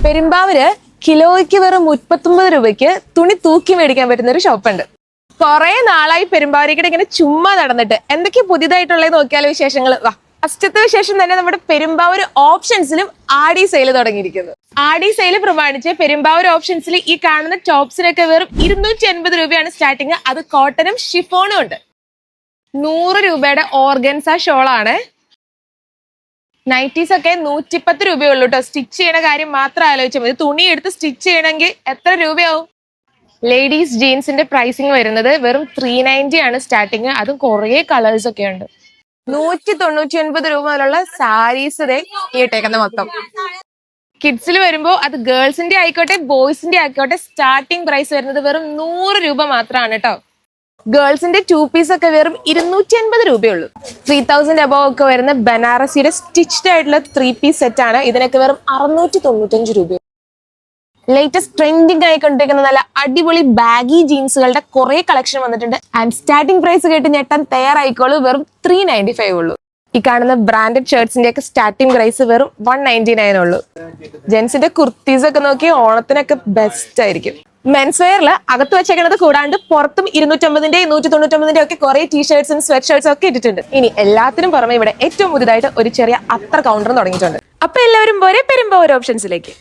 പെരുമ്പാവൂര് കിലോയ്ക്ക് വെറും 39 രൂപയ്ക്ക് തുണി തൂക്കി മേടിക്കാൻ പറ്റുന്ന ഒരു ഷോപ്പുണ്ട്. കുറെ നാളായി പെരുമ്പാവൂരിക്കടെ ഇങ്ങനെ ചുമ്മാ നടന്നിട്ട് എന്തൊക്കെ പുതിയതായിട്ടുള്ളത് നോക്കിയാലോ വിശേഷങ്ങൾ. വാ, ഫസ്റ്റത്തെ വിശേഷം തന്നെ നമ്മുടെ പെരുമ്പാവൂർ ഓപ്ഷൻസിലും ആടി സെയിൽ തുടങ്ങിയിരിക്കുന്നു. ആടി സെയിൽ പ്രമാണിച്ച് പെരുമ്പാവൂർ ഓപ്ഷൻസിൽ ഈ കാണുന്ന ടോപ്സിനൊക്കെ വെറും 280 രൂപയാണ് സ്റ്റാർട്ടിങ്. അത് കോട്ടനും ഷിഫോണും ഉണ്ട്. 100 രൂപയുടെ ഓർഗൻസ ഷോളാണ്. നൈറ്റീസ് ഒക്കെ 110 രൂപയുള്ളൂ കേട്ടോ. സ്റ്റിച്ച് ചെയ്യണ കാര്യം മാത്രം ആലോചിച്ചാൽ മതി. തുണി എടുത്ത് സ്റ്റിച്ച് ചെയ്യണമെങ്കിൽ എത്ര രൂപയാവും? ലേഡീസ് ജീൻസിന്റെ പ്രൈസിങ് വരുന്നത് വെറും 390 ആണ് സ്റ്റാർട്ടിങ്. അതും കുറേ കളേഴ്സ് ഒക്കെ ഉണ്ട്. 199 രൂപ മുതലുള്ള സാരീസ് ഇട്ടേക്കുന്ന മൊത്തം. കിഡ്സിൽ വരുമ്പോൾ അത് ഗേൾസിന്റെ ആയിക്കോട്ടെ ബോയ്സിന്റെ ആയിക്കോട്ടെ സ്റ്റാർട്ടിങ് പ്രൈസ് വരുന്നത് വെറും 100 രൂപ മാത്രമാണ് കേട്ടോ. ഗേൾസിന്റെ 2 പീസ് ഒക്കെ വെറും 280 രൂപയുള്ളൂ. 3000 അബവ് ഒക്കെ വരുന്ന ബനാറസിയുടെ സ്റ്റിച്ച്ഡ് ആയിട്ടുള്ള 3 പീസ് സെറ്റ് ആണ്. ഇതിനൊക്കെ വെറും 695 രൂപ. ലേറ്റസ്റ്റ് ട്രെൻഡിങ് ആയിക്കൊണ്ടിരിക്കുന്ന നല്ല അടിപൊളി ബാഗി ജീൻസുകളുടെ കുറെ കളക്ഷൻ വന്നിട്ടുണ്ട്. ആൻഡ് സ്റ്റാർട്ടിംഗ് പ്രൈസ് കേട്ട് ഞെട്ടാൻ തയ്യാറായിക്കോളൂ. വെറും 395 ഉള്ളൂ. ഈ കാണുന്ന ബ്രാൻഡഡ് ഷർട്ട്സിന്റെ ഒക്കെ സ്റ്റാർട്ടിംഗ് പ്രൈസ് വെറും 199 ഉള്ളൂ. ജെൻസിന്റെ കുർത്തീസ് ഒക്കെ നോക്കി ഓണത്തിനൊക്കെ ബെസ്റ്റ് ആയിരിക്കും. മെൻസ് വെയറിൽ അകത്ത് വെച്ചേക്കുന്നത് കൂടാണ്ട് പുറത്തും 250 199 ഒക്കെ കുറെ ടീഷർട്ട്സും സ്വെറ്റ് ഷർട്ട്സും ഒക്കെ ഇട്ടിട്ടുണ്ട്. ഇനി എല്ലാത്തിനും പുറമെ ഇവിടെ ഏറ്റവും പുതിയതായിട്ട് ഒരു ചെറിയ അത്ര കൗണ്ടറും തുടങ്ങിയിട്ടുണ്ട്. അപ്പൊ എല്ലാവരും പോരെ പെരുമ്പാവൂർ ഓപ്ഷൻസിലേക്ക്.